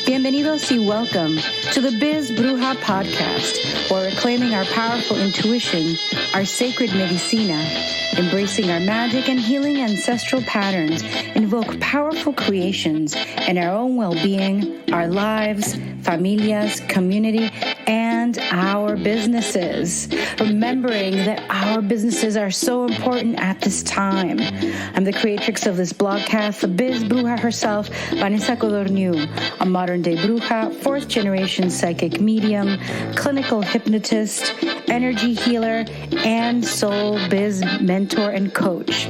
Bienvenidos y welcome to the Biz Bruja podcast, where we're claiming our powerful intuition, our sacred medicina, embracing our magic and healing ancestral patterns, invoke powerful creations in our own well-being, our lives, familias, community, and our businesses. Remembering that our businesses are so important at this time. I'm the creatrix of this blogcast, the Biz Bruja herself, Vanessa Codorniu, a modern-day bruja, fourth-generation psychic medium, clinical hypnotist, energy healer, and soul biz mentor and coach.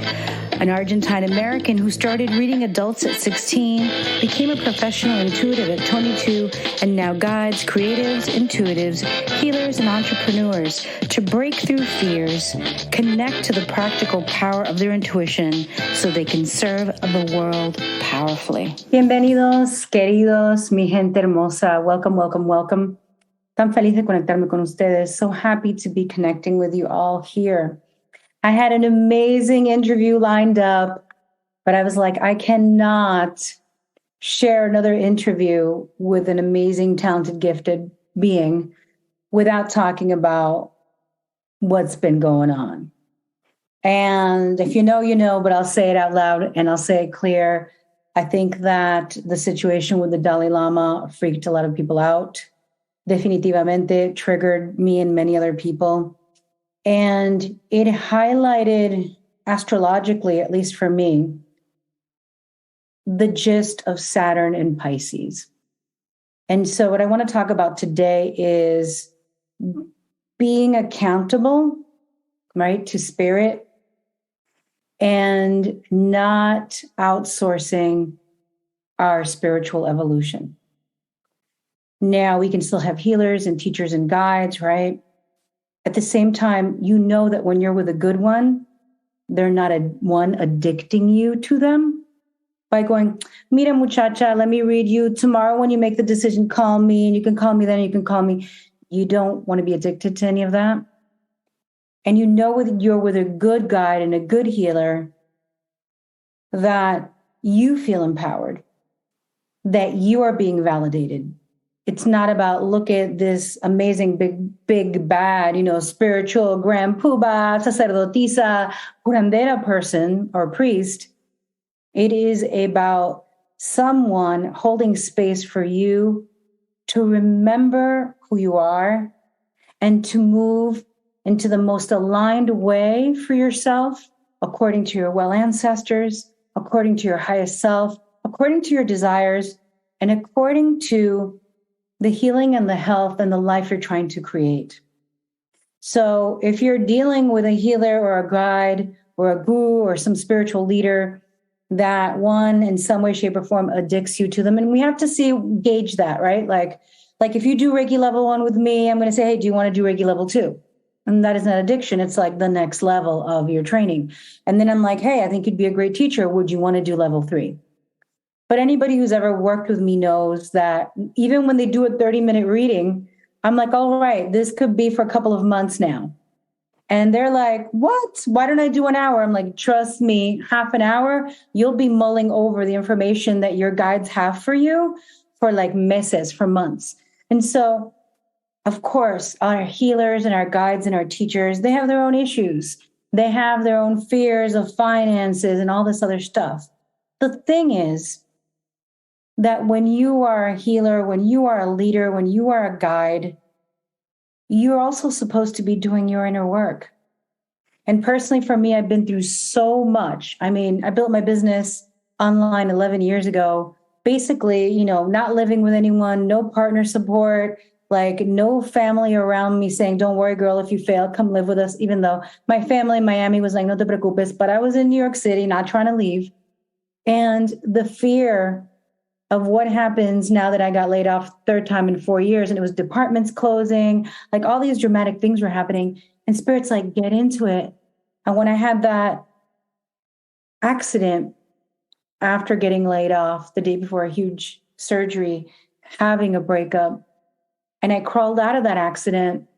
An Argentine-American who started reading adults at 16, became a professional intuitive at 22, and now guides creatives, intuitives, healers, and entrepreneurs to break through fears, connect to the practical power of their intuition so they can serve the world powerfully. Bienvenidos, queridos, mi gente hermosa. Welcome, welcome, welcome. Tan feliz de conectarme con ustedes. So happy to be connecting with you all here. I had an amazing interview lined up, but I was like, I cannot share another interview with an amazing, talented, gifted being without talking about what's been going on. And if you know, you know, but I'll say it out loud and I'll say it clear. I think that the situation with the Dalai Lama freaked a lot of people out. Definitivamente triggered me and many other people. And it highlighted astrologically, at least for me, the gist of Saturn and Pisces. And so what I want to talk about today is being accountable, right, to spirit and not outsourcing our spiritual evolution. Now, we can still have healers and teachers and guides, right? At the same time, you know that when you're with a good one, they're not one addicting you to them by going, Mira, muchacha, let me read you. Tomorrow when you make the decision, call me, and you can call me then, you can call me. You don't want to be addicted to any of that. And you know you're with a good guide and a good healer that you feel empowered, that you are being validated. It's not about, look at this amazing, big, bad, spiritual, grand puba, sacerdotisa, curandera person or priest. It is about someone holding space for you to remember who you are and to move into the most aligned way for yourself, according to your well ancestors, according to your highest self, according to your desires, and according to the healing and the health and the life you're trying to create. So if you're dealing with a healer or a guide or a guru or some spiritual leader that one in some way, shape, or form addicts you to them, and we have to gauge that, right? Like if you do Reiki level 1 with me, I'm going to say, hey, do you want to do Reiki level 2? And that is not addiction. It's like the next level of your training. And then I'm like, hey, I think you'd be a great teacher. Would you want to do level 3? But anybody who's ever worked with me knows that even when they do a 30-minute reading, I'm like, all right, this could be for a couple of months now. And they're like, what? Why don't I do an hour? I'm like, trust me, half an hour, you'll be mulling over the information that your guides have for you for like meses, for months. And so, of course, our healers and our guides and our teachers, they have their own issues. They have their own fears of finances and all this other stuff. The thing is, that when you are a healer, when you are a leader, when you are a guide, you're also supposed to be doing your inner work. And personally, for me, I've been through so much. I mean, I built my business online 11 years ago, basically, not living with anyone, no partner support, like no family around me saying, don't worry, girl, if you fail, come live with us. Even though my family in Miami was like, no te preocupes, but I was in New York City, not trying to leave. And the fear of what happens now that I got laid off third time in 4 years, and it was departments closing, like all these dramatic things were happening, and Spirit's like, get into it. And when I had that accident after getting laid off the day before a huge surgery, having a breakup, and I crawled out of that accident,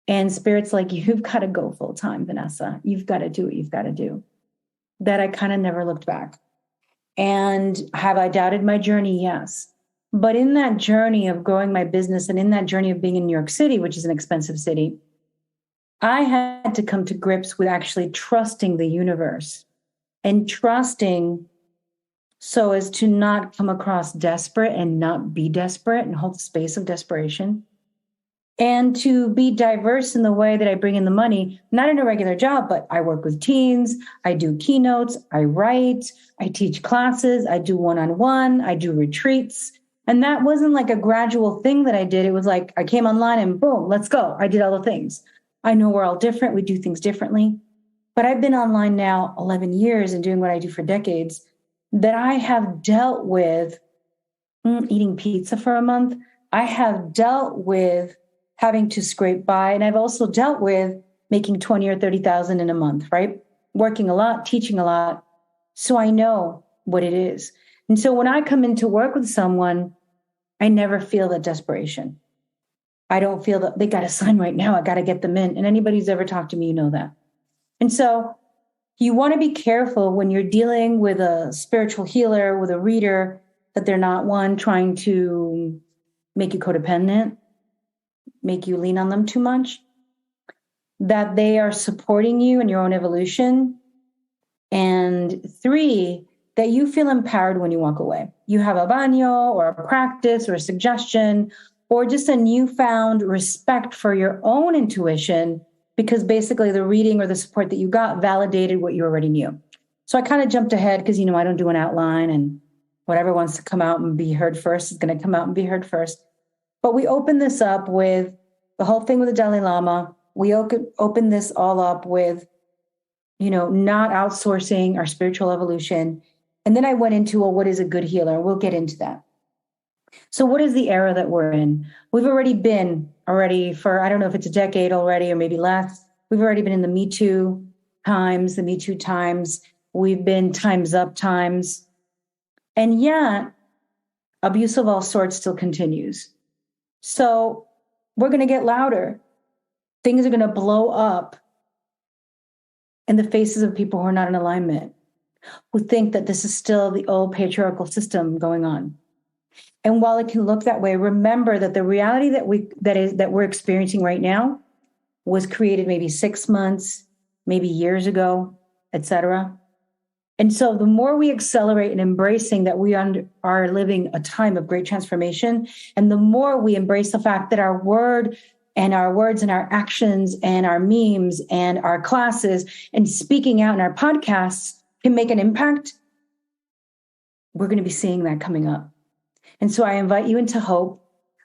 and Spirit's like, you've got to go full time, Vanessa. You've got to do what you've got to do. That I kind of never looked back. And have I doubted my journey? Yes. But in that journey of growing my business and in that journey of being in New York City, which is an expensive city, I had to come to grips with actually trusting the universe and trusting so as to not come across desperate and not be desperate and hold the space of desperation. And to be diverse in the way that I bring in the money, not in a regular job, but I work with teens, I do keynotes, I write, I teach classes, I do one-on-one, I do retreats. And that wasn't like a gradual thing that I did. It was like I came online and boom, let's go. I did all the things. I know we're all different. We do things differently. But I've been online now 11 years and doing what I do for decades, that I have dealt with eating pizza for a month. I have dealt with having to scrape by. And I've also dealt with making 20 or 30,000 in a month, right? Working a lot, teaching a lot. So I know what it is. And so when I come into work with someone, I never feel that desperation. I don't feel that they got to sign right now. I got to get them in. And anybody who's ever talked to me, you know that. And so you want to be careful when you're dealing with a spiritual healer, with a reader, that they're not one trying to make you codependent, make you lean on them too much, that they are supporting you in your own evolution. And 3, that you feel empowered when you walk away. You have a baño or a practice or a suggestion or just a newfound respect for your own intuition, because basically the reading or the support that you got validated what you already knew. So I kind of jumped ahead because, I don't do an outline, and whatever wants to come out and be heard first is going to come out and be heard first. But we open this up with the whole thing with the Dalai Lama. We open this all up with, not outsourcing our spiritual evolution. And then I went into, well, what is a good healer? We'll get into that. So what is the era that we're in? We've already been for, I don't know if it's a decade already or maybe less. We've already been in the Me Too times, the Me Too times. We've been times up times. And yet abuse of all sorts still continues. So we're going to get louder. Things are going to blow up in the faces of people who are not in alignment, who think that this is still the old patriarchal system going on. And while it can look that way, remember that the reality that we're experiencing right now was created maybe 6 months, maybe years ago, etc. And so the more we accelerate in embracing that we are living a time of great transformation, and the more we embrace the fact that our words and our actions and our memes and our classes and speaking out in our podcasts can make an impact, we're going to be seeing that coming up. And so I invite you into hope.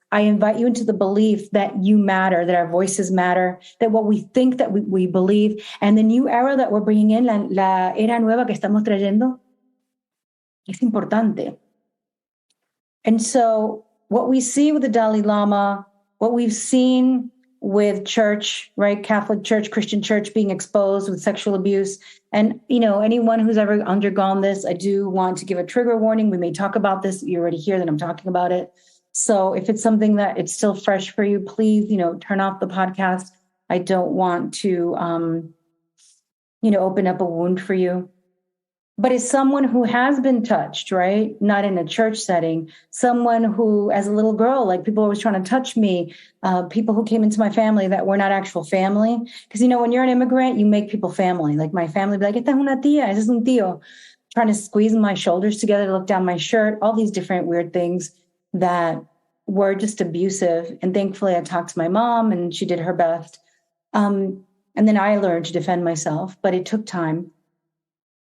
I invite you into the belief that you matter, that our voices matter, that what we think that we believe, and the new era that we're bringing in, la era nueva que estamos trayendo, es importante. And so what we see with the Dalai Lama, what we've seen with church, right? Catholic Church, Christian Church being exposed with sexual abuse. And, anyone who's ever undergone this, I do want to give a trigger warning. We may talk about this. You already hear that I'm talking about it. So if it's something that it's still fresh for you, please, turn off the podcast. I don't want to, open up a wound for you. But as someone who has been touched, right? Not in a church setting, someone who, as a little girl, like people always trying to touch me, people who came into my family that were not actual family. Because, when you're an immigrant, you make people family. Like my family would be like, esta es una tía, ese es un tío. Trying to squeeze my shoulders together to look down my shirt, all these different weird things that were just abusive. And thankfully I talked to my mom and she did her best. And then I learned to defend myself, but it took time.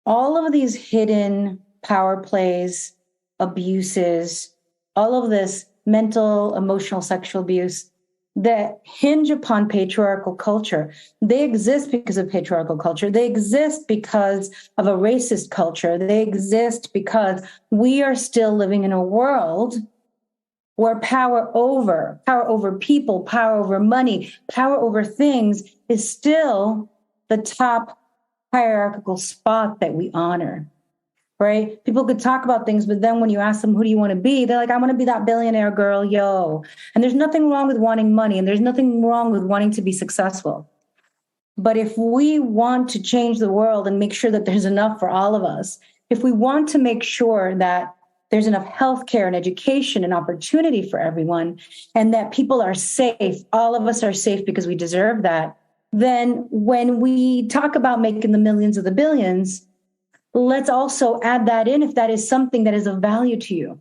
All of these hidden power plays, abuses, all of this mental, emotional, sexual abuse that hinge upon patriarchal culture. They exist because of patriarchal culture. They exist because of a racist culture. They exist because we are still living in a world where power over people, power over money, power over things is still the top hierarchical spot that we honor, right? People could talk about things, but then when you ask them, who do you want to be? They're like, I want to be that billionaire girl, yo. And there's nothing wrong with wanting money, and there's nothing wrong with wanting to be successful. But if we want to change the world and make sure that there's enough for all of us, if we want to make sure that there's enough healthcare and education and opportunity for everyone, and that people are safe, all of us are safe because we deserve that, then when we talk about making the millions of the billions, let's also add that in if that is something that is of value to you.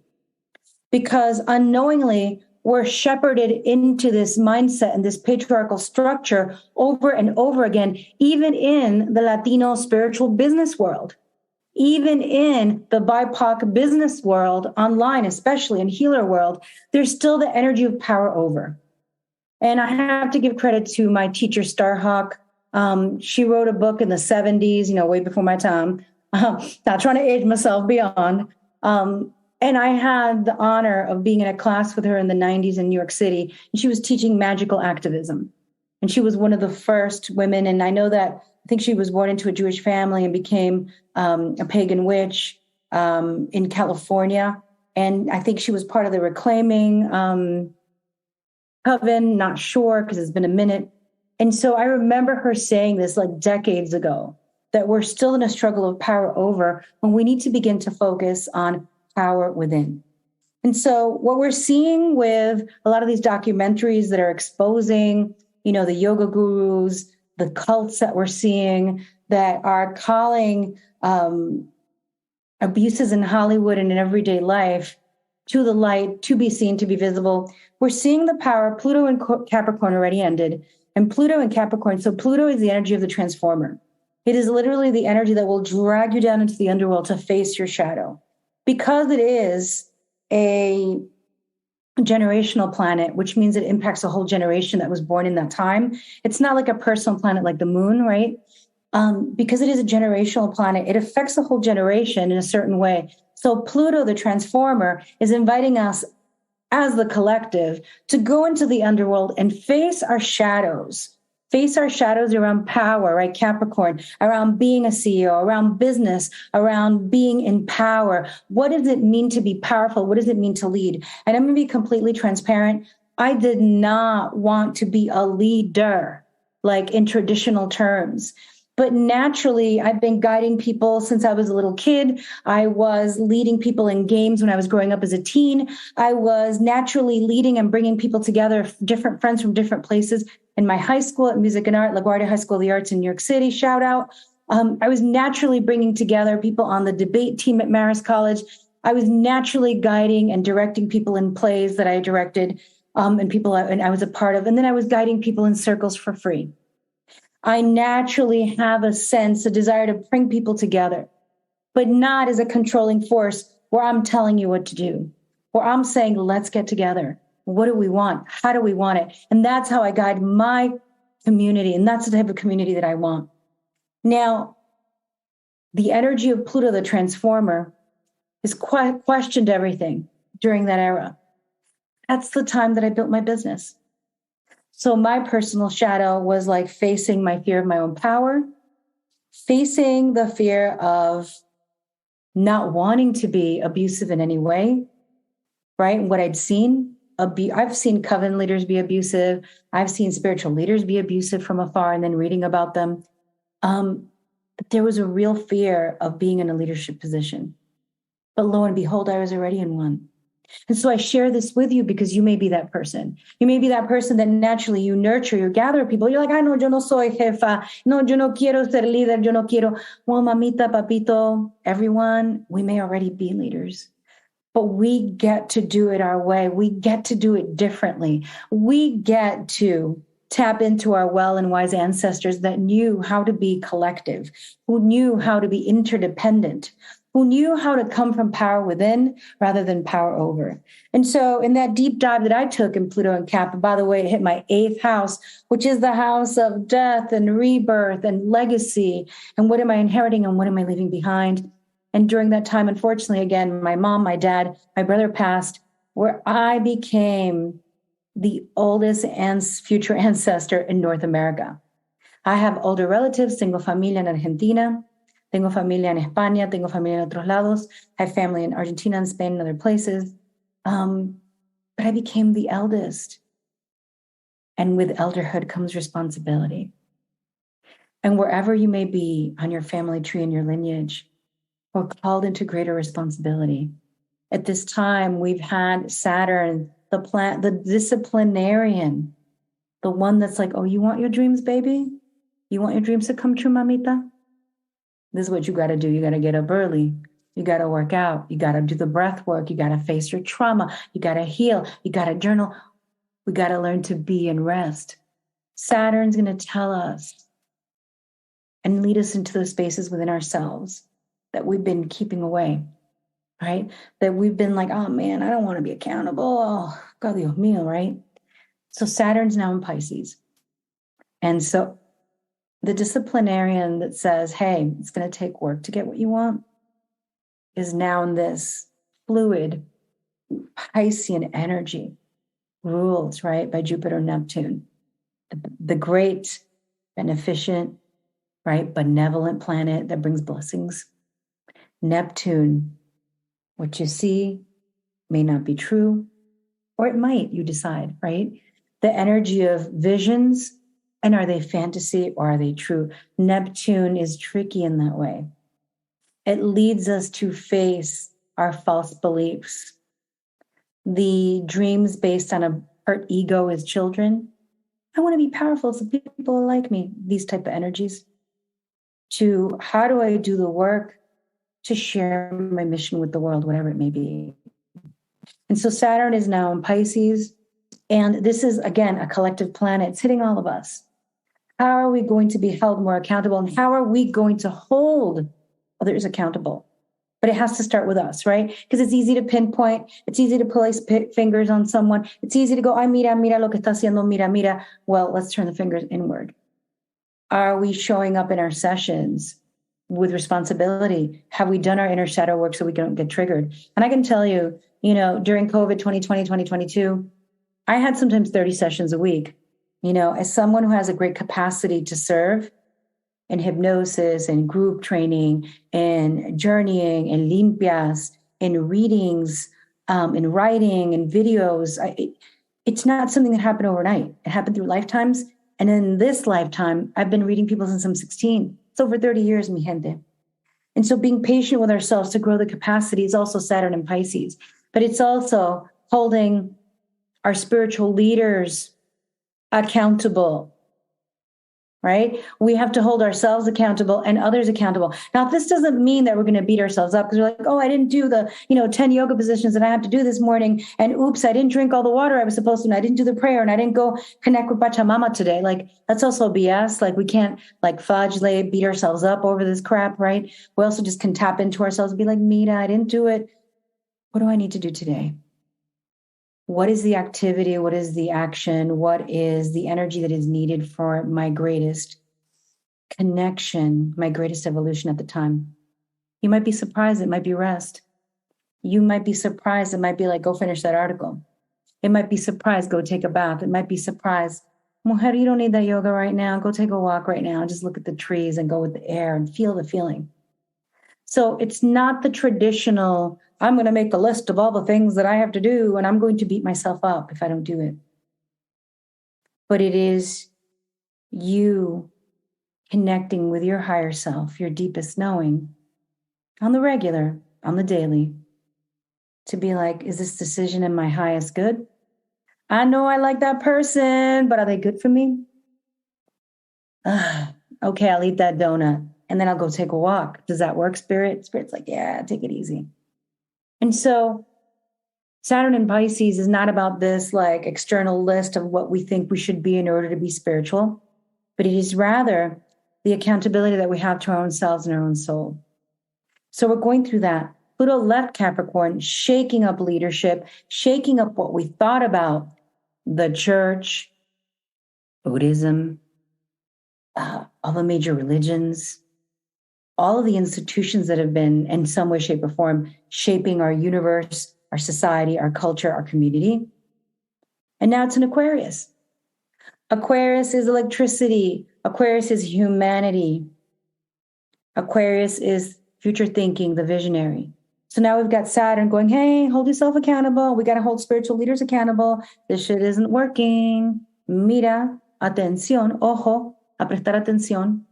Because unknowingly, we're shepherded into this mindset and this patriarchal structure over and over again, even in the Latino spiritual business world, even in the BIPOC business world, online, especially in healer world, there's still the energy of power over. And I have to give credit to my teacher, Starhawk. She wrote a book in the 70s, way before my time. Not trying to age myself beyond. And I had the honor of being in a class with her in the 90s in New York City. And she was teaching magical activism. And she was one of the first women. And I know that, I think she was born into a Jewish family and became a pagan witch in California. And I think she was part of the Reclaiming Coven, not sure because it's been a minute. And so I remember her saying this like decades ago, that we're still in a struggle of power over when we need to begin to focus on power within. And so what we're seeing with a lot of these documentaries that are exposing, the yoga gurus, the cults that we're seeing that are calling abuses in Hollywood and in everyday life to the light, to be seen, to be visible. We're seeing the power. Pluto in Capricorn already ended. And Pluto in Capricorn, so Pluto is the energy of the transformer. It is literally the energy that will drag you down into the underworld to face your shadow. Because it is a generational planet, which means it impacts a whole generation that was born in that time. It's not like a personal planet like the moon, right? Because it is a generational planet, it affects the whole generation in a certain way. So Pluto, the transformer, is inviting us as the collective to go into the underworld and face our shadows around power, right? Capricorn, around being a CEO, around business, around being in power. What does it mean to be powerful? What does it mean to lead? And I'm going to be completely transparent. I did not want to be a leader, like in traditional terms. But naturally, I've been guiding people since I was a little kid. I was leading people in games when I was growing up as a teen. I was naturally leading and bringing people together, different friends from different places. In my high school at Music and Art, LaGuardia High School of the Arts in New York City, shout out. I was naturally bringing together people on the debate team at Marist College. I was naturally guiding and directing people in plays that I directed and I was a part of. And then I was guiding people in circles for free. I naturally have a desire to bring people together, but not as a controlling force where I'm telling you what to do, where I'm saying, let's get together. What do we want? How do we want it? And that's how I guide my community. And that's the type of community that I want. Now, the energy of Pluto, the transformer, has questioned everything during that era. That's the time that I built my business. So my personal shadow was like facing my fear of my own power, facing the fear of not wanting to be abusive in any way, right? And what I'd seen, I've seen coven leaders be abusive. I've seen spiritual leaders be abusive from afar and then reading about them. But there was a real fear of being in a leadership position. But lo and behold, I was already in one. And so I share this with you because you may be that person. You may be that person that naturally you nurture, you gather people. You're like, no, yo no soy jefa. No, yo no quiero ser líder. Yo no quiero. Well, mamita, papito, everyone, we may already be leaders, but we get to do it our way. We get to do it differently. We get to tap into our well and wise ancestors that knew how to be collective, who knew how to be interdependent, who knew how to come from power within rather than power over. And so in that deep dive that I took in Pluto and Cap, and by the way, it hit my 8th house, which is the house of death and rebirth and legacy. And what am I inheriting and what am I leaving behind? And during that time, unfortunately, again, my mom, my dad, my brother passed, where I became the oldest and future ancestor in North America. I have older relatives, tengo familia en Argentina, tengo familia en España, tengo familia en otros lados. I have family in Argentina and Spain and other places. But I became the eldest. And with elderhood comes responsibility. And wherever you may be on your family tree and your lineage, we're called into greater responsibility. At this time, we've had Saturn, the disciplinarian, the one that's like, oh, you want your dreams, baby? You want your dreams to come true, mamita? This is what you got to do. You got to get up early. You got to work out. You got to do the breath work. You got to face your trauma. You got to heal. You got to journal. We got to learn to be and rest. Saturn's going to tell us and lead us into those spaces within ourselves that we've been keeping away, right? That we've been like, oh man, I don't want to be accountable. Oh, God, Dios mío, right? So Saturn's now in Pisces. And so the disciplinarian that says, hey, it's going to take work to get what you want is now in this fluid Piscean energy, ruled, right, by Jupiter and Neptune, the great, beneficent, right, benevolent planet that brings blessings. Neptune, what you see may not be true, or it might, you decide, right? The energy of visions, and are they fantasy or are they true? Neptune is tricky in that way. It leads us to face our false beliefs. The dreams based on our ego as children. I want to be powerful so people like me, these type of energies. To how do I do the work to share my mission with the world, whatever it may be. And so Saturn is now in Pisces. And this is, again, a collective planet. It's hitting all of us. How are we going to be held more accountable? And how are we going to hold others accountable? But it has to start with us, right? Because it's easy to pinpoint. It's easy to place fingers on someone. It's easy to go, ay, mira, mira lo que está haciendo, mira, mira. Well, let's turn the fingers inward. Are we showing up in our sessions with responsibility? Have we done our inner shadow work so we don't get triggered? And I can tell you, during COVID 2020, 2022, I had sometimes 30 sessions a week. As someone who has a great capacity to serve in hypnosis and group training and journeying and limpias and readings, and writing and videos, it's not something that happened overnight. It happened through lifetimes. And in this lifetime, I've been reading people since I'm 16. It's over 30 years, mi gente. And so being patient with ourselves to grow the capacity is also Saturn and Pisces. But it's also holding our spiritual leaders accountable, right? We have to hold ourselves accountable and others accountable. Now, this doesn't mean that we're going to beat ourselves up because we're like, oh, I didn't do the, 10 yoga positions that I have to do this morning. And oops, I didn't drink all the water I was supposed to. And I didn't do the prayer and I didn't go connect with Pachamama today. Like, that's also BS. Like, we can't beat ourselves up over this crap, right? We also just can tap into ourselves and be like, Mira, I didn't do it. What do I need to do today? What is the activity? What is the action? What is the energy that is needed for my greatest connection, my greatest evolution at the time? You might be surprised. It might be rest. You might be surprised. It might be like, go finish that article. It might be surprised. Go take a bath. It might be surprised. Mujer, you don't need that yoga right now. Go take a walk right now. Just look at the trees and go with the air and feel the feeling. So it's not the traditional, I'm going to make a list of all the things that I have to do and I'm going to beat myself up if I don't do it. But it is you connecting with your higher self, your deepest knowing, on the regular, on the daily, to be like, is this decision in my highest good? I know I like that person, but are they good for me? Okay, I'll eat that donut. And then I'll go take a walk. Does that work, Spirit? Spirit's like, yeah, take it easy. And so Saturn in Pisces is not about this external list of what we think we should be in order to be spiritual, but it is rather the accountability that we have to our own selves and our own soul. So we're going through that. Pluto left Capricorn, shaking up leadership, shaking up what we thought about the church, Buddhism, all the major religions, all of the institutions that have been in some way, shape, or form shaping our universe, our society, our culture, our community. And now it's an Aquarius. Aquarius is electricity. Aquarius is humanity. Aquarius is future thinking, the visionary. So now we've got Saturn going, hey, hold yourself accountable. We got to hold spiritual leaders accountable. This shit isn't working. Mira, atención, ojo, a prestar atención.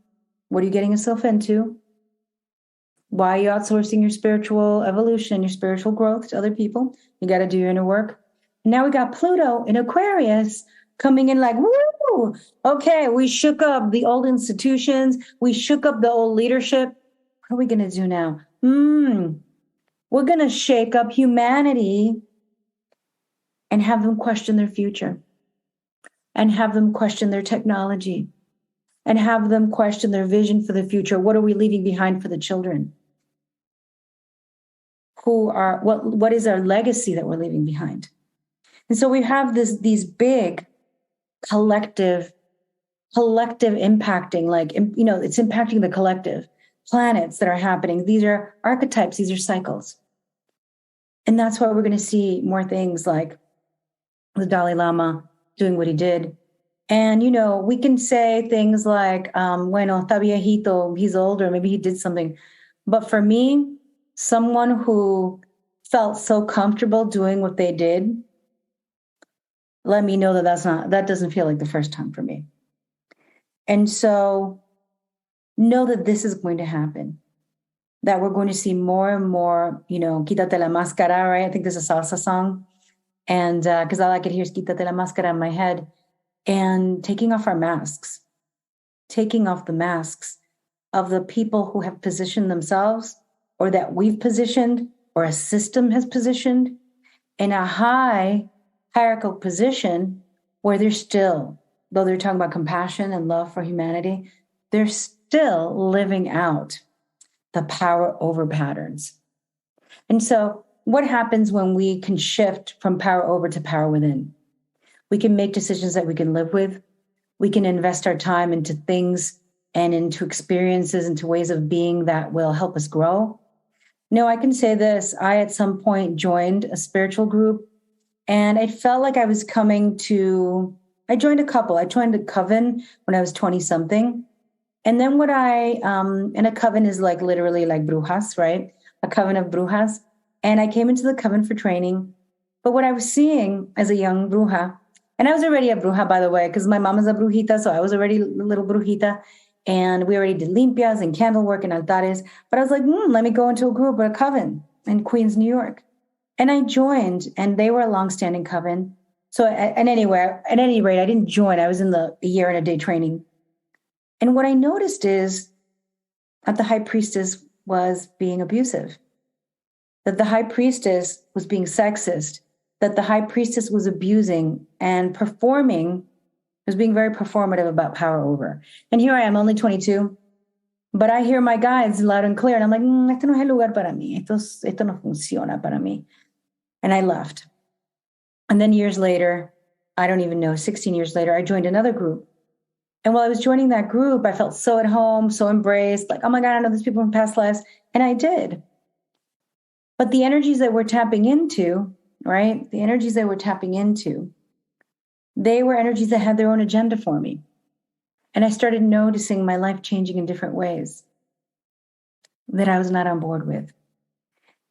What are you getting yourself into? Why are you outsourcing your spiritual evolution, your spiritual growth to other people? You got to do your inner work. Now we got Pluto in Aquarius coming in like, woo! Okay, we shook up the old institutions. We shook up the old leadership. What are we going to do now? We're going to shake up humanity and have them question their future, and have them question their technology, and have them question their vision for the future. What are we leaving behind for the children? What is our legacy that we're leaving behind? And so we have these big collective impacting, like, it's impacting the collective planets that are happening. These are archetypes, these are cycles. And that's why we're going to see more things like the Dalai Lama doing what he did. And, we can say things like, bueno, está viejito, he's older, maybe he did something. But for me, someone who felt so comfortable doing what they did, let me know that doesn't feel like the first time for me. And so know that this is going to happen, that we're going to see more and more, quítate la máscara, right? I think there's a salsa song. And because all I could hear is quítate la máscara in my head. And taking off our masks, taking off the masks of the people who have positioned themselves, or that we've positioned, or a system has positioned in a high hierarchical position where they're still, though they're talking about compassion and love for humanity, they're still living out the power over patterns. And so what happens when we can shift from power over to power within? We can make decisions that we can live with. We can invest our time into things and into experiences, into ways of being that will help us grow. No, I can say this. I, at some point, joined a spiritual group, and I felt like I was I joined a couple. I joined a coven when I was 20 something. And then and a coven is like literally like brujas, right? A coven of brujas. And I came into the coven for training. But what I was seeing as a young bruja, and I was already a bruja, by the way, because my mom is a brujita, so I was already a little brujita. And we already did limpias and candle work and altares. But I was like, let me go into a group, a coven in Queens, New York. And I joined, and they were a longstanding coven. So at any rate, I didn't join. I was in the year and a day training. And what I noticed is that the high priestess was being abusive, that the high priestess was being sexist, that the high priestess was abusing and was being very performative about power over. And here I am, only 22, but I hear my guides loud and clear, and I'm like, esto no es el lugar para mí, esto no funciona para mí. And I left. And then years later, I don't even know, 16 years later, I joined another group. And while I was joining that group, I felt so at home, so embraced, like, oh my God, I know these people from past lives. And I did. But the energies that we're tapping into, right? The energies they were tapping into, they were energies that had their own agenda for me. And I started noticing my life changing in different ways that I was not on board with.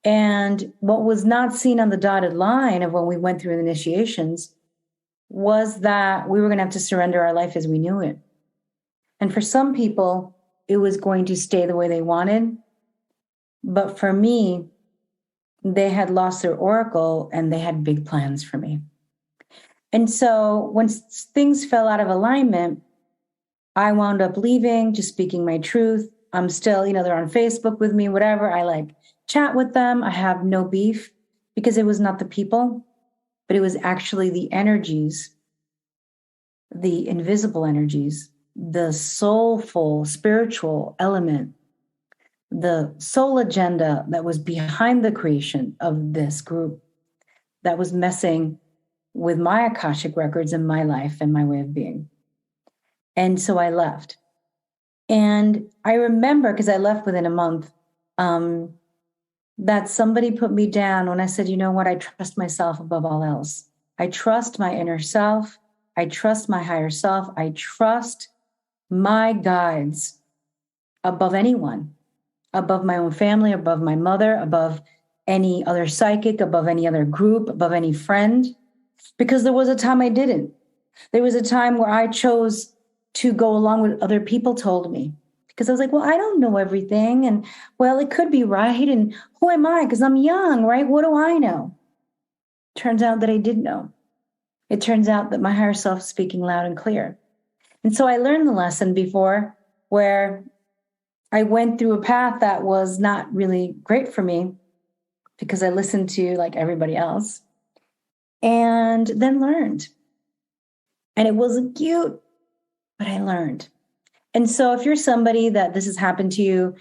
And what was not seen on the dotted line of when we went through the initiations was that we were going to have to surrender our life as we knew it. And for some people, it was going to stay the way they wanted. But for me, they had lost their oracle and they had big plans for me. And so when things fell out of alignment, I wound up leaving, just speaking my truth. I'm still, they're on Facebook with me, whatever. I chat with them. I have no beef because it was not the people, but it was actually the energies, the invisible energies, the soulful, spiritual element, the soul agenda that was behind the creation of this group that was messing with my Akashic records and my life and my way of being. And so I left. And I remember, because I left within a month, that somebody put me down when I said, you know what, I trust myself above all else. I trust my inner self. I trust my higher self. I trust my guides above anyone, above my own family, above my mother, above any other psychic, above any other group, above any friend. Because there was a time I didn't. There was a time where I chose to go along with what other people told me. Because I was like, well, I don't know everything. And well, it could be right. And who am I? Because I'm young, right? What do I know? Turns out that I did know. It turns out that my higher self is speaking loud and clear. And so I learned the lesson before where I went through a path that was not really great for me because I listened to like everybody else and then learned. And it wasn't cute, but I learned. And so if you're somebody that this has happened to you,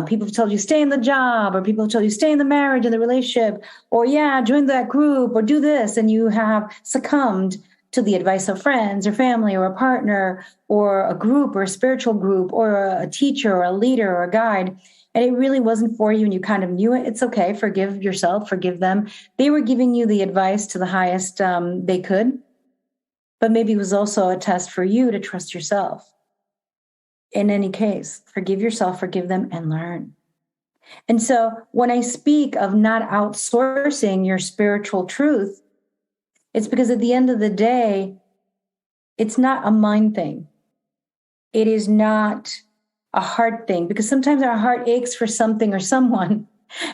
people have told you stay in the job, or people have told you stay in the marriage, in the relationship, or yeah, join that group, or do this, and you have succumbed to the advice of friends or family or a partner or a group or a spiritual group or a teacher or a leader or a guide, and it really wasn't for you and you kind of knew it, it's okay. Forgive yourself, forgive them. They were giving you the advice to the highest they could, but maybe it was also a test for you to trust yourself. In any case, forgive yourself, forgive them, and learn. And so when I speak of not outsourcing your spiritual truth, it's because at the end of the day, it's not a mind thing. It is not a heart thing, because sometimes our heart aches for something or someone.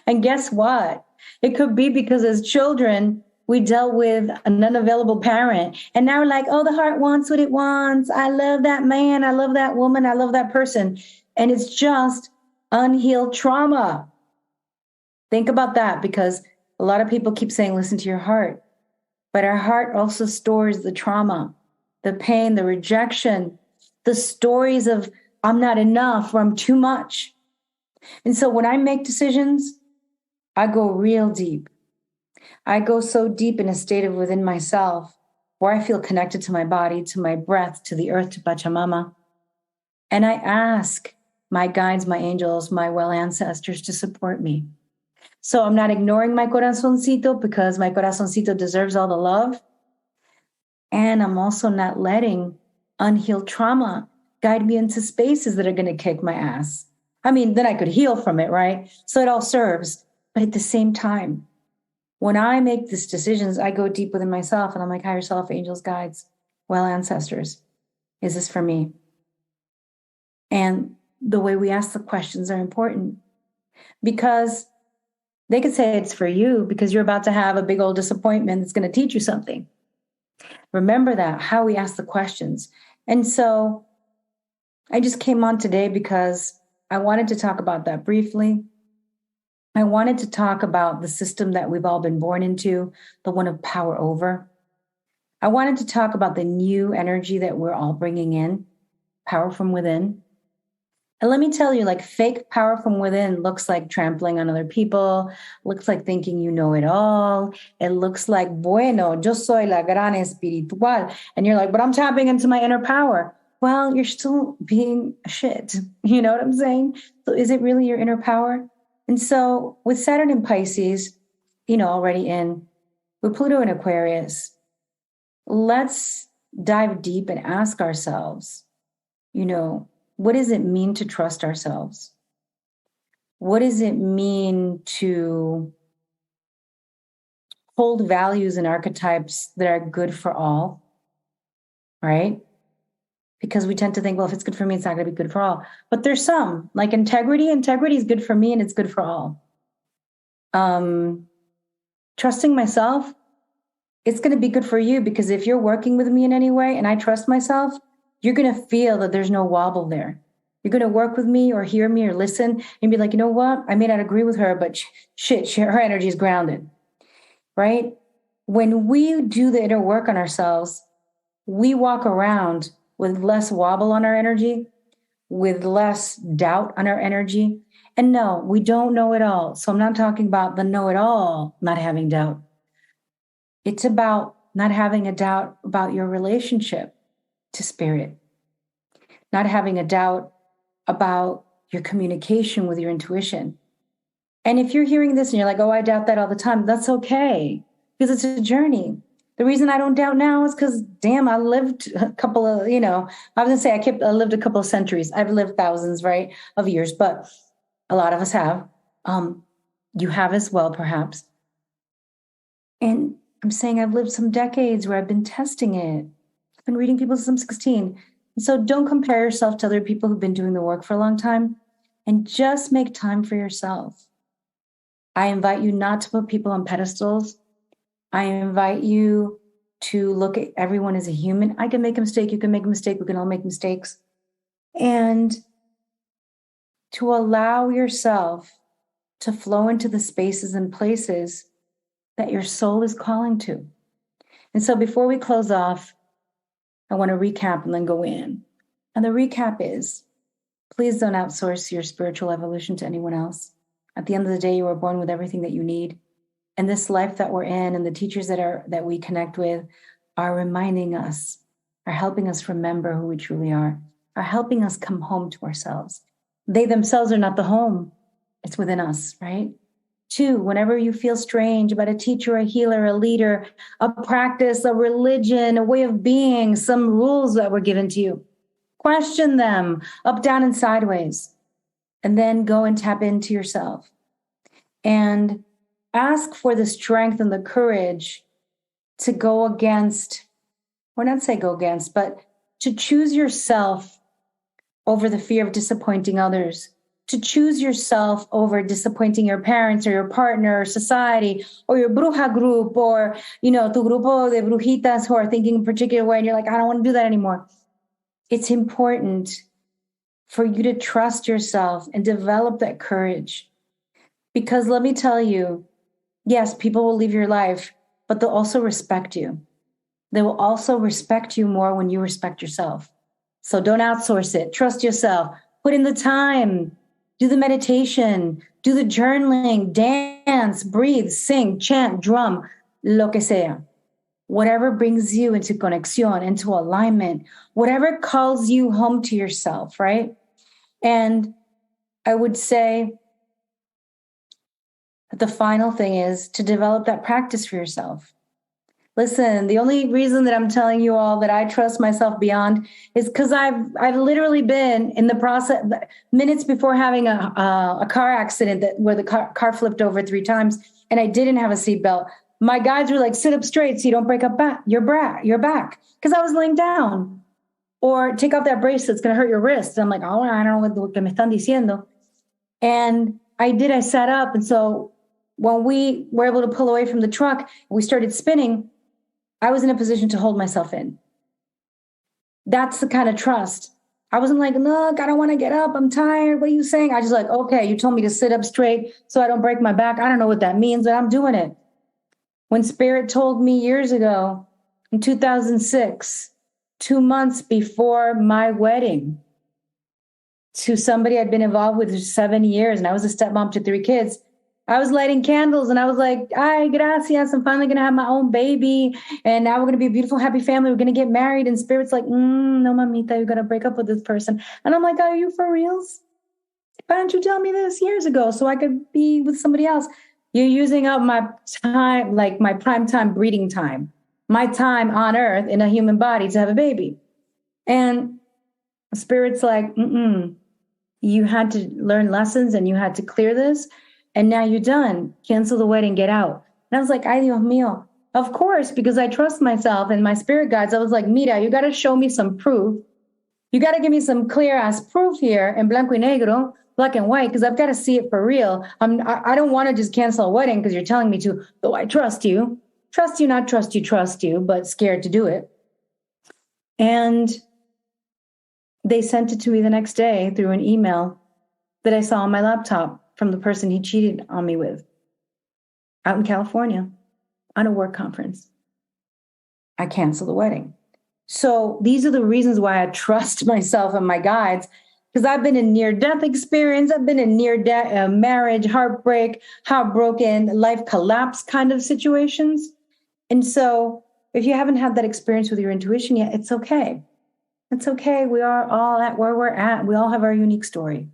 And guess what? It could be because as children, we dealt with an unavailable parent. And now we're like, oh, the heart wants what it wants. I love that man. I love that woman. I love that person. And it's just unhealed trauma. Think about that, because a lot of people keep saying, listen to your heart. But our heart also stores the trauma, the pain, the rejection, the stories of I'm not enough or I'm too much. And so when I make decisions, I go real deep. I go so deep in a state of within myself where I feel connected to my body, to my breath, to the earth, to Pachamama. And I ask my guides, my angels, my well ancestors to support me. So I'm not ignoring my corazoncito because my corazoncito deserves all the love. And I'm also not letting unhealed trauma guide me into spaces that are going to kick my ass. I mean, then I could heal from it, right? So it all serves. But at the same time, when I make these decisions, I go deep within myself and I'm like, higher self, angels, guides, well, ancestors, is this for me? And the way we ask the questions are important, because they could say it's for you because you're about to have a big old disappointment that's going to teach you something. Remember that, how we ask the questions. And so I just came on today because I wanted to talk about that briefly. I wanted to talk about the system that we've all been born into, the one of power over. I wanted to talk about the new energy that we're all bringing in, power from within. And let me tell you, like, fake power from within looks like trampling on other people, looks like thinking you know it all. It looks like, bueno, yo soy la gran espiritual. And you're like, but I'm tapping into my inner power. Well, you're still being shit. You know what I'm saying? So is it really your inner power? And so with Saturn in Pisces, already in, with Pluto in Aquarius, let's dive deep and ask ourselves, what does it mean to trust ourselves? What does it mean to hold values and archetypes that are good for all, right? Because we tend to think, well, if it's good for me, it's not going to be good for all. But there's some, like integrity. Integrity is good for me and it's good for all. Trusting myself, it's going to be good for you, because if you're working with me in any way and I trust myself, you're going to feel that there's no wobble there. You're going to work with me or hear me or listen and be like, you know what? I may not agree with her, but her energy is grounded, right? When we do the inner work on ourselves, we walk around with less wobble on our energy, with less doubt on our energy. And no, we don't know it all. So I'm not talking about the know-it-all, not having doubt. It's about not having a doubt about your relationship to spirit, not having a doubt about your communication with your intuition. And if you're hearing this and you're like, oh, I doubt that all the time, that's okay, because it's a journey. The reason I don't doubt now is because, damn, I lived a couple of, I was going to say I lived a couple of centuries. I've lived thousands, right, of years, but a lot of us have. You have as well, perhaps. And I'm saying I've lived some decades where I've been testing it. I've been reading people since I'm 16. So don't compare yourself to other people who've been doing the work for a long time, and just make time for yourself. I invite you not to put people on pedestals. I invite you to look at everyone as a human. I can make a mistake. You can make a mistake. We can all make mistakes. And to allow yourself to flow into the spaces and places that your soul is calling to. And so before we close off, I want to recap and then go in. And the recap is, please don't outsource your spiritual evolution to anyone else. At the end of the day, you were born with everything that you need. And this life that we're in and the teachers that we connect with are reminding us, are helping us remember who we truly are helping us come home to ourselves. They themselves are not the home. It's within us, right? 2, whenever you feel strange about a teacher, a healer, a leader, a practice, a religion, a way of being, some rules that were given to you, question them up, down, and sideways. And then go and tap into yourself. And ask for the strength and the courage to go against, or not say go against, but to choose yourself over the fear of disappointing others, to choose yourself over disappointing your parents or your partner or society or your bruja group or, tu grupo de brujitas who are thinking a particular way and you're like, I don't want to do that anymore. It's important for you to trust yourself and develop that courage. Because let me tell you, yes, people will leave your life, but they'll also respect you. They will also respect you more when you respect yourself. So don't outsource it. Trust yourself. Put in the time. Do the meditation. Do the journaling. Dance, breathe, sing, chant, drum, lo que sea. Whatever brings you into conexión, into alignment, whatever calls you home to yourself, right? And I would say that the final thing is to develop that practice for yourself. Listen, the only reason that I'm telling you all that I trust myself beyond is because I've literally been in the process minutes before having a car accident where the car flipped over 3 times and I didn't have a seatbelt. My guides were like, sit up straight so you don't break up your back, because I was laying down. Or take off that bracelet, it's going to hurt your wrist. And I'm like, oh, I don't know what me están diciendo. And I did, I sat up. And so when we were able to pull away from the truck, we started spinning, I was in a position to hold myself in. That's the kind of trust. I wasn't like, look, I don't want to get up. I'm tired. What are you saying? I just like, okay, you told me to sit up straight so I don't break my back. I don't know what that means, but I'm doing it. When Spirit told me years ago in 2006, 2 months before my wedding, to somebody I'd been involved with for 7 years, and I was a stepmom to 3 kids, I was lighting candles and I was like, ay, gracias, I'm finally going to have my own baby. And now we're going to be a beautiful, happy family. We're going to get married. And Spirit's like, no, mamita, you're going to break up with this person. And I'm like, are you for reals? Why didn't you tell me this years ago so I could be with somebody else? You're using up my time, like my prime time breeding time, my time on earth in a human body to have a baby. And Spirit's like, you had to learn lessons and you had to clear this. And now you're done. Cancel the wedding, get out. And I was like, ay, Dios mío. Of course, because I trust myself and my spirit guides. I was like, Mira, you got to show me some proof. You got to give me some clear ass proof here in blanco y negro, black and white, because I've got to see it for real. I don't want to just cancel a wedding because you're telling me to, though I trust you. Trust you, not trust you, but scared to do it. And they sent it to me the next day through an email that I saw on my laptop from the person he cheated on me with out in California on a work conference. I canceled the wedding. So these are the reasons why I trust myself and my guides, because I've been in near-death experience. I've been in near-death marriage, heartbreak, heartbroken, life collapse kind of situations. And so if you haven't had that experience with your intuition yet, it's okay. It's okay. We are all at where we're at. We all have our unique story.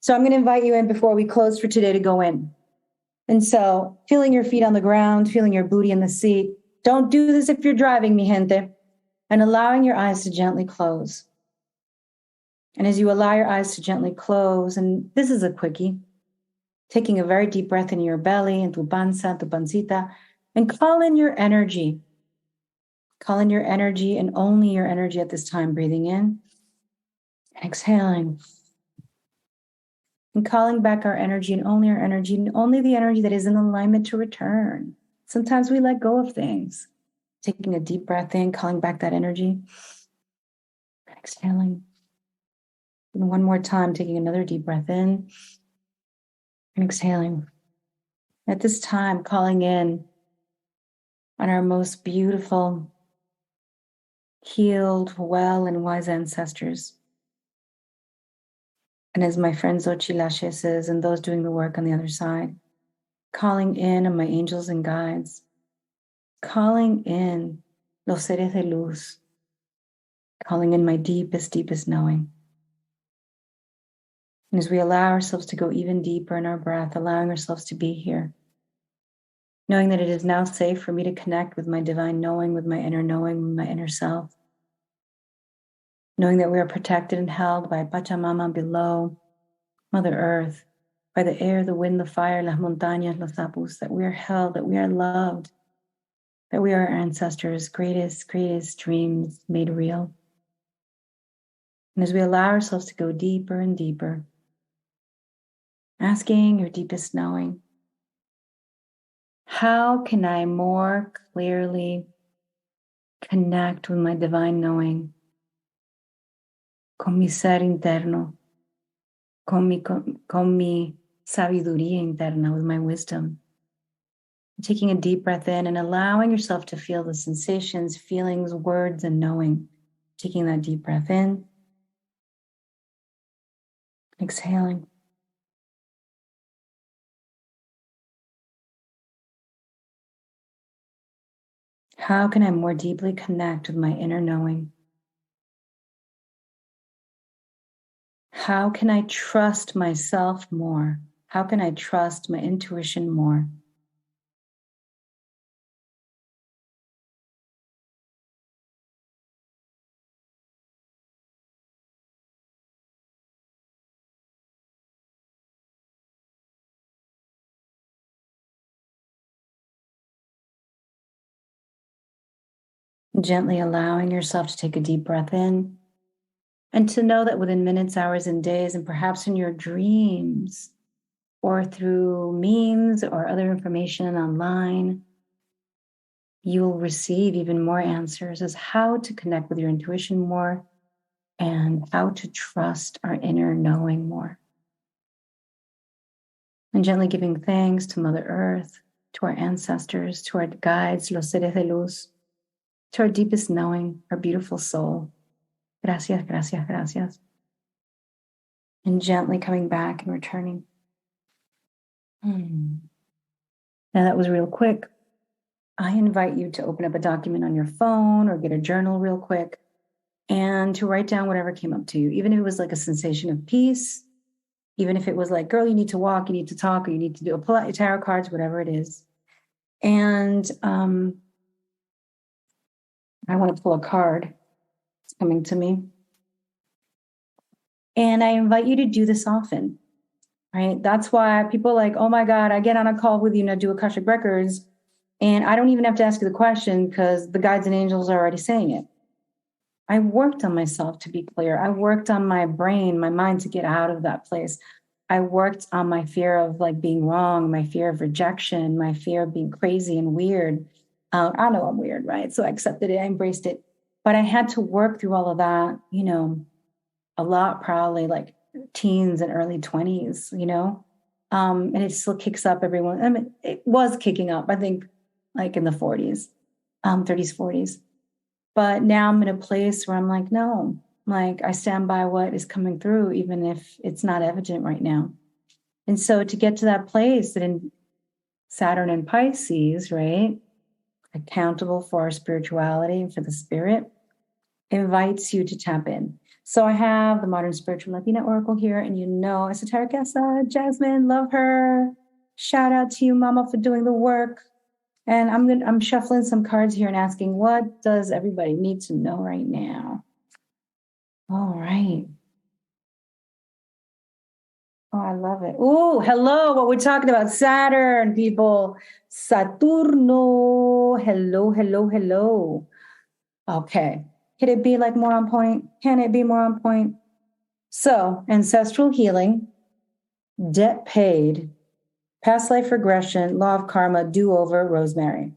So I'm going to invite you in before we close for today to go in. And so feeling your feet on the ground, feeling your booty in the seat. Don't do this if you're driving, mi gente. And allowing your eyes to gently close. And as you allow your eyes to gently close, and this is a quickie, taking a very deep breath in your belly, in tu panza, tu pancita, and call in your energy. Call in your energy and only your energy at this time, breathing in Exhaling. And calling back our energy, and only our energy, and only the energy that is in alignment to return. Sometimes we let go of things. Taking a deep breath in, calling back that energy. Exhaling. And one more time, taking another deep breath in and exhaling. At this time, calling in on our most beautiful, healed, well, and wise ancestors. And as my friend Xochitl says, and those doing the work on the other side, calling in on my angels and guides, calling in los seres de luz, calling in my deepest, deepest knowing. And as we allow ourselves to go even deeper in our breath, allowing ourselves to be here, knowing that it is now safe for me to connect with my divine knowing, with my knowing, with my inner self, knowing that we are protected and held by Pachamama below, Mother Earth, by the air, the wind, the fire, las montañas, los apus, that we are held, that we are loved, that we are our ancestors' greatest, greatest dreams made real. And as we allow ourselves to go deeper and deeper, asking your deepest knowing, how can I more clearly connect with my divine knowing, con mi ser interno, con mi sabiduría interna, with my wisdom? Taking a deep breath in and allowing yourself to feel the sensations, feelings, words, and knowing. Taking that deep breath in, exhaling. How can I more deeply connect with my inner knowing? How can I trust myself more? How can I trust my intuition more? Gently allowing yourself to take a deep breath in and to know that within minutes, hours, and days, and perhaps in your dreams or through memes or other information online, you will receive even more answers as how to connect with your intuition more and how to trust our inner knowing more. And gently giving thanks to Mother Earth, to our ancestors, to our guides, los seres de luz, to our deepest knowing, our beautiful soul. Gracias, gracias, gracias. And gently coming back and returning. Now that was real quick. I invite you to open up a document on your phone or get a journal real quick and to write down whatever came up to you, even if it was like a sensation of peace, even if it was like, girl, you need to walk, you need to talk, or you need to do a tarot cards, whatever it is. And I want to pull a card. It's coming to me. And I invite you to do this often, right? That's why people are like, oh my God, I get on a call with you and I do Akashic Records, and I don't even have to ask you the question because the guides and angels are already saying it. I worked on myself to be clear. I worked on my brain, my mind to get out of that place. I worked on my fear of like being wrong, my fear of rejection, my fear of being crazy and weird. I know I'm weird, right? So I accepted it, I embraced it. But I had to work through all of that, a lot, probably like teens and early 20s, and it still kicks up everyone. I mean, it was kicking up, I think, like in the 40s, 30s, 40s. But now I'm in a place where I'm like, no, like I stand by what is coming through, even if it's not evident right now. And so to get to that place that in Saturn and Pisces, right, accountable for our spirituality and for the spirit, invites you to tap in. So I have the Modern Spiritual Latina Oracle here, and Esotericessa, Jasmine, love her. Shout out to you, Mama, for doing the work. And I'm shuffling some cards here and asking, what does everybody need to know right now? All right. Oh, I love it. Oh, hello. What we're talking about, Saturn, people. Saturno. Hello, hello, hello. Okay. Could it be like more on point? Can it be more on point? So, ancestral healing, debt paid, past life regression, law of karma, do-over, rosemary.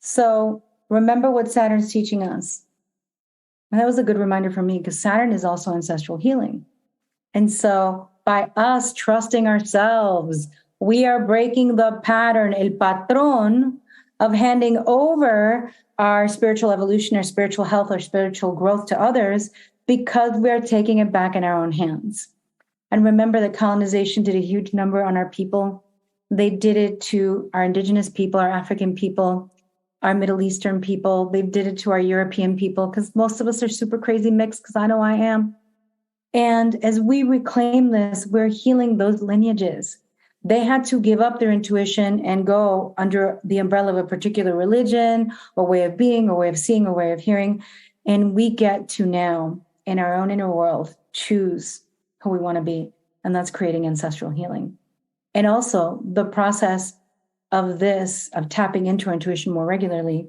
So, remember what Saturn's teaching us. And that was a good reminder for me because Saturn is also ancestral healing. And so, by us trusting ourselves, we are breaking the pattern, el patrón, of handing over our spiritual evolution, our spiritual health, our spiritual growth to others because we're taking it back in our own hands. And remember that colonization did a huge number on our people. They did it to our indigenous people, our African people, our Middle Eastern people. They did it to our European people because most of us are super crazy mixed, because I know I am. And as we reclaim this, we're healing those lineages. They had to give up their intuition and go under the umbrella of a particular religion or way of being or way of seeing or way of hearing. And we get to now, in our own inner world, choose who we want to be. And that's creating ancestral healing. And also the process of this, of tapping into our intuition more regularly,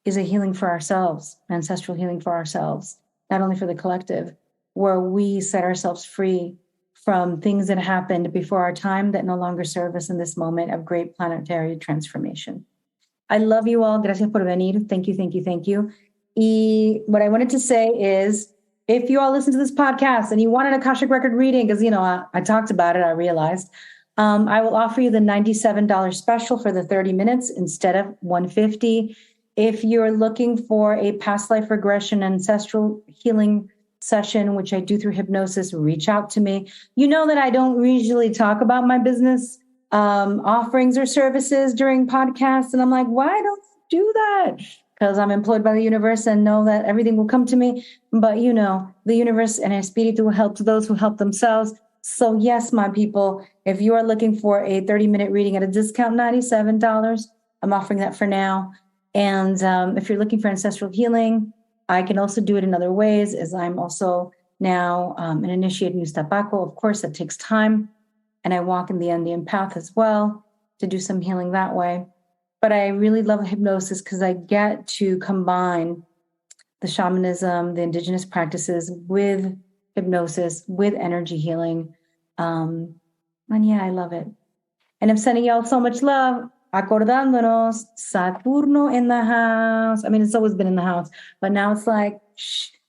is a healing for ourselves, ancestral healing for ourselves, not only for the collective, where we set ourselves free from things that happened before our time that no longer serve us in this moment of great planetary transformation. I love you all. Gracias por venir. Thank you, thank you, thank you. Y what I wanted to say is, if you all listen to this podcast and you want an Akashic record reading, because, I talked about it, I realized, I will offer you the $97 special for the 30 minutes instead of $150. If you're looking for a past life regression, ancestral healing session, which I do through hypnosis, reach out to me. You know that I don't usually talk about my business offerings or services during podcasts. And I'm like, why don't you do that? Because I'm employed by the universe and know that everything will come to me. But the universe and Espiritu helps those who help themselves. So yes, my people, if you are looking for a 30-minute reading at a discount, $97, I'm offering that for now. And if you're looking for ancestral healing, I can also do it in other ways, as I'm also now an initiated New Tapaco. Of course, that takes time. And I walk in the Andean path as well to do some healing that way. But I really love hypnosis because I get to combine the shamanism, the indigenous practices with hypnosis, with energy healing. And yeah, I love it. And I'm sending y'all so much love. Acordándonos, Saturno in the house. I mean, it's always been in the house, but now it's like,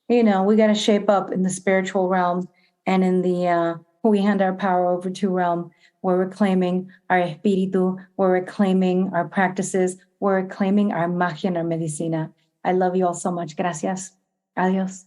we got to shape up in the spiritual realm and in the who we hand our power over to realm, where we're claiming our espiritu, where we're claiming our practices, where we're claiming our magia and our medicina. I love you all so much. Gracias. Adios.